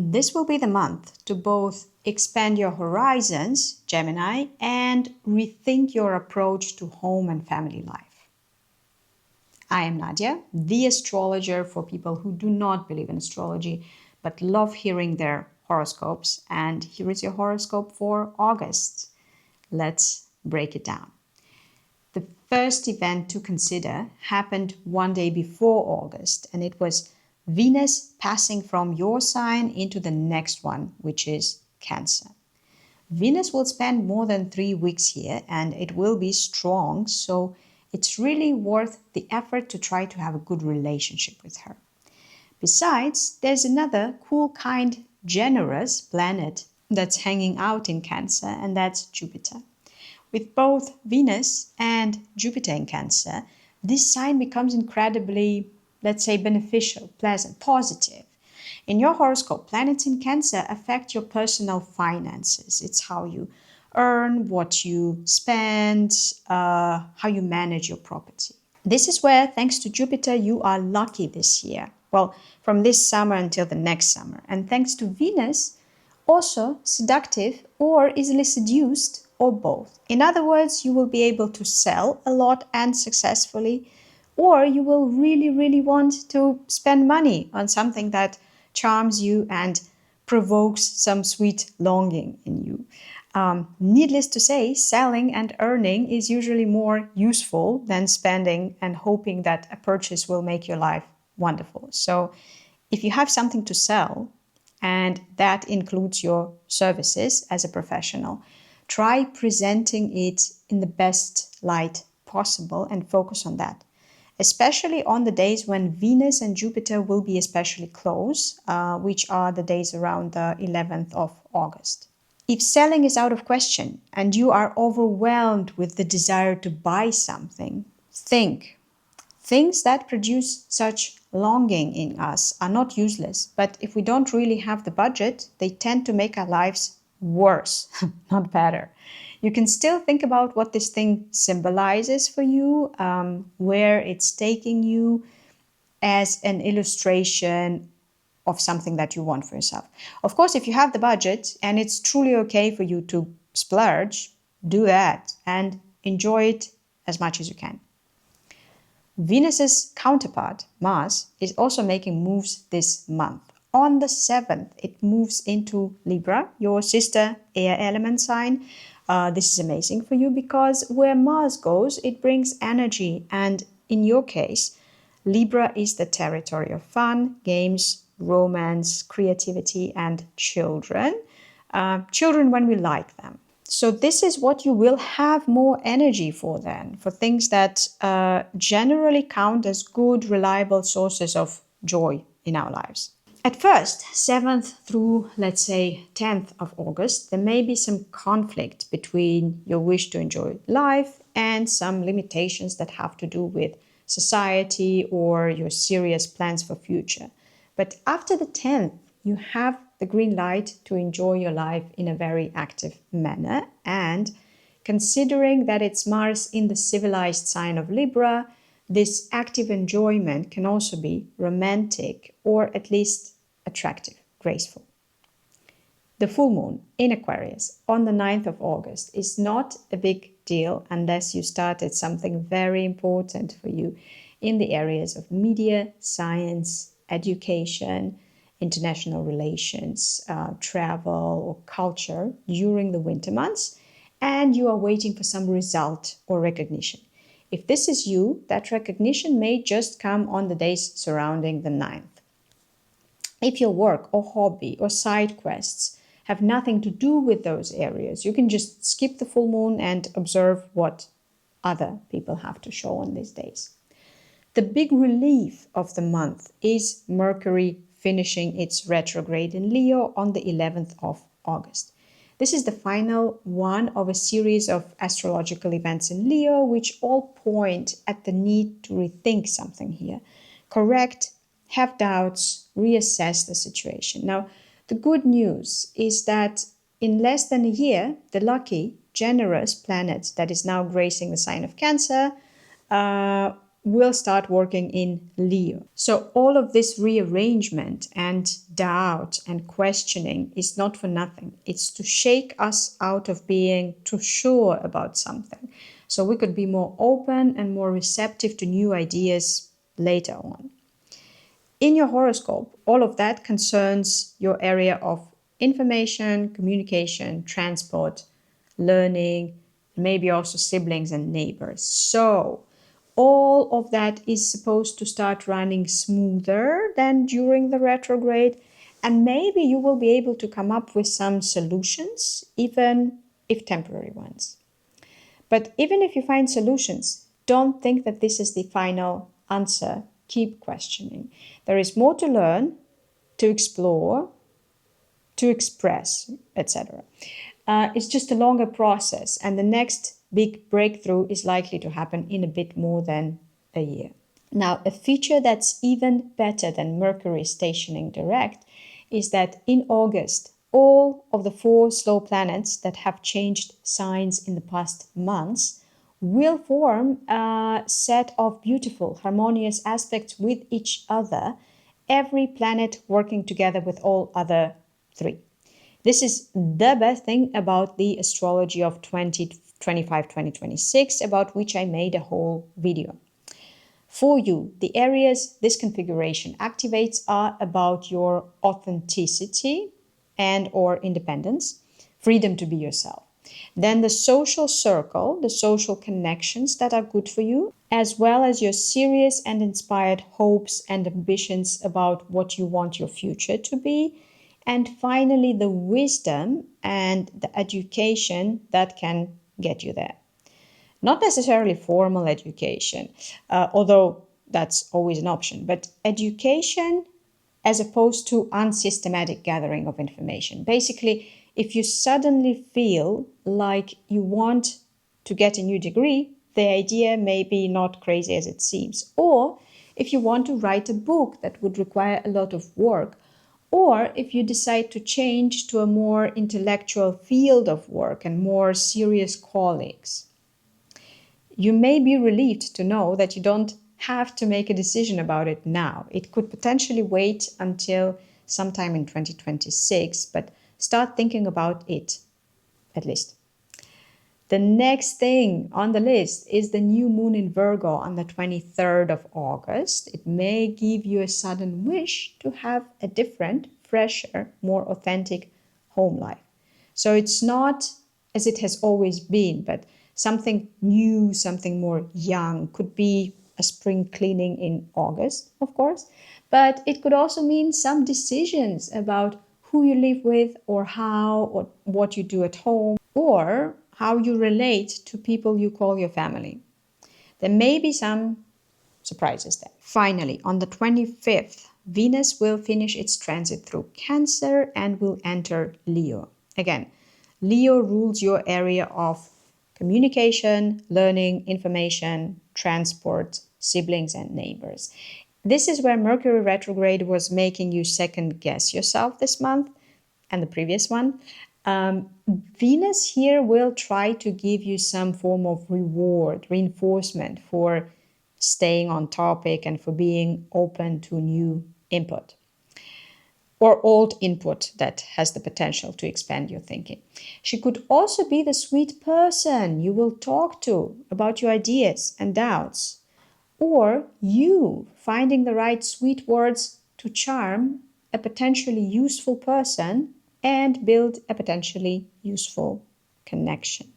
This will be the month to both expand your horizons, Gemini, and rethink your approach to home and family life. I am Nadia, the astrologer for people who do not believe in astrology but love hearing their horoscopes. And here is your horoscope for August. Let's break it down. The first event to consider happened one day before August, and it was Venus passing from your sign into the next one, which is Cancer. Venus will spend more than 3 weeks here, and it will be strong, so it's really worth the effort to try to have a good relationship with her. Besides, there's another cool, kind, generous planet that's hanging out in Cancer, and that's Jupiter. With both Venus and Jupiter in Cancer, this sign becomes incredibly, let's say, beneficial, pleasant, positive. In your horoscope, planets in Cancer affect your personal finances. It's how you earn, what you spend, how you manage your property. This is where, thanks to Jupiter, you are lucky this year. Well, from this summer until the next summer. And thanks to Venus, also seductive or easily seduced, or both. In other words, you will be able to sell a lot and successfully, or you will really want to spend money on something that charms you and provokes some sweet longing in you. Needless to say, selling and earning is usually more useful than spending and hoping that a purchase will make your life wonderful. So if you have something to sell, and that includes your services as a professional, try presenting it in the best light possible and focus on that, especially on the days when Venus and Jupiter will be especially close, which are the days around the 11th of August. If selling is out of question and you are overwhelmed with the desire to buy something, think. Things that produce such longing in us are not useless, but if we don't really have the budget, they tend to make our lives worse, not better. You can still think about what this thing symbolizes for you, where it's taking you as an illustration of something that you want for yourself. Of course, if you have the budget and it's truly okay for you to splurge, do that and enjoy it as much as you can. Venus's counterpart, Mars, is also making moves this month. On the 7th, it moves into Libra, your sister air element sign. This is amazing for you because where Mars goes, it brings energy. And in your case, Libra is the territory of fun, games, romance, creativity, and children. Children when we like them. So this is what you will have more energy for then, for things that generally count as good, reliable sources of joy in our lives. At first, 7th through, let's say, 10th of August, there may be some conflict between your wish to enjoy life and some limitations that have to do with society or your serious plans for future. But after the 10th, you have the green light to enjoy your life in a very active manner. And considering that it's Mars in the civilized sign of Libra, this active enjoyment can also be romantic or at least attractive, graceful. The full moon in Aquarius on the 9th of August is not a big deal unless you started something very important for you in the areas of media, science, education, international relations, travel or culture during the winter months, and you are waiting for some result or recognition. If this is you, that recognition may just come on the days surrounding the 9th. If your work or hobby or side quests have nothing to do with those areas, you can just skip the full moon and observe what other people have to show on these days. The big relief of the month is Mercury finishing its retrograde in Leo on the 11th of August. This is the final one of a series of astrological events in Leo, which all point at the need to rethink something here, correct, have doubts, reassess the situation. Now, the good news is that in less than a year, the lucky, generous planet that is now gracing the sign of Cancer will start working in Leo. So all of this rearrangement and doubt and questioning is not for nothing. It's to shake us out of being too sure about something. So we could be more open and more receptive to new ideas later on. In your horoscope, all of that concerns your area of information, communication, transport, learning, maybe also siblings and neighbors. So all of that is supposed to start running smoother than during the retrograde, and maybe you will be able to come up with some solutions, even if temporary ones. But even if you find solutions, don't think that this is the final answer. Keep questioning. There is more to learn, to explore, to express, etc. It's just a longer process, and the next big breakthrough is likely to happen in a bit more than a year. Now, a feature that's even better than Mercury stationing direct is that in August, all of the 4 slow planets that have changed signs in the past months will form a set of beautiful, harmonious aspects with each other, every planet working together with all other 3. This is the best thing about the astrology of 2025-2026, about which I made a whole video. For you, the areas this configuration activates are about your authenticity and or independence, freedom to be yourself. Then the social circle, the social connections that are good for you, as well as your serious and inspired hopes and ambitions about what you want your future to be. And finally, the wisdom and the education that can get you there. Not necessarily formal education, although that's always an option, but education as opposed to unsystematic gathering of information. Basically, if you suddenly feel like you want to get a new degree, the idea may be not crazy as it seems. Or if you want to write a book that would require a lot of work, or if you decide to change to a more intellectual field of work and more serious colleagues. You may be relieved to know that you don't have to make a decision about it now. It could potentially wait until sometime in 2026, but start thinking about it, at least. The next thing on the list is the new moon in Virgo on the 23rd of August. It may give you a sudden wish to have a different, fresher, more authentic home life. So it's not as it has always been, but something new, something more young. Could be a spring cleaning in August, of course, but it could also mean some decisions about who you live with or how or what you do at home or how you relate to people you call your family. There may be some surprises there. Finally, on the 25th, Venus will finish its transit through Cancer and will enter Leo. Again, Leo rules your area of communication, learning, information, transport, siblings, and neighbors. This is where Mercury Retrograde was making you second guess yourself this month and the previous one. Venus here will try to give you some form of reward, reinforcement for staying on topic and for being open to new input or old input that has the potential to expand your thinking. She could also be the sweet person you will talk to about your ideas and doubts, or you finding the right sweet words to charm a potentially useful person and build a potentially useful connection.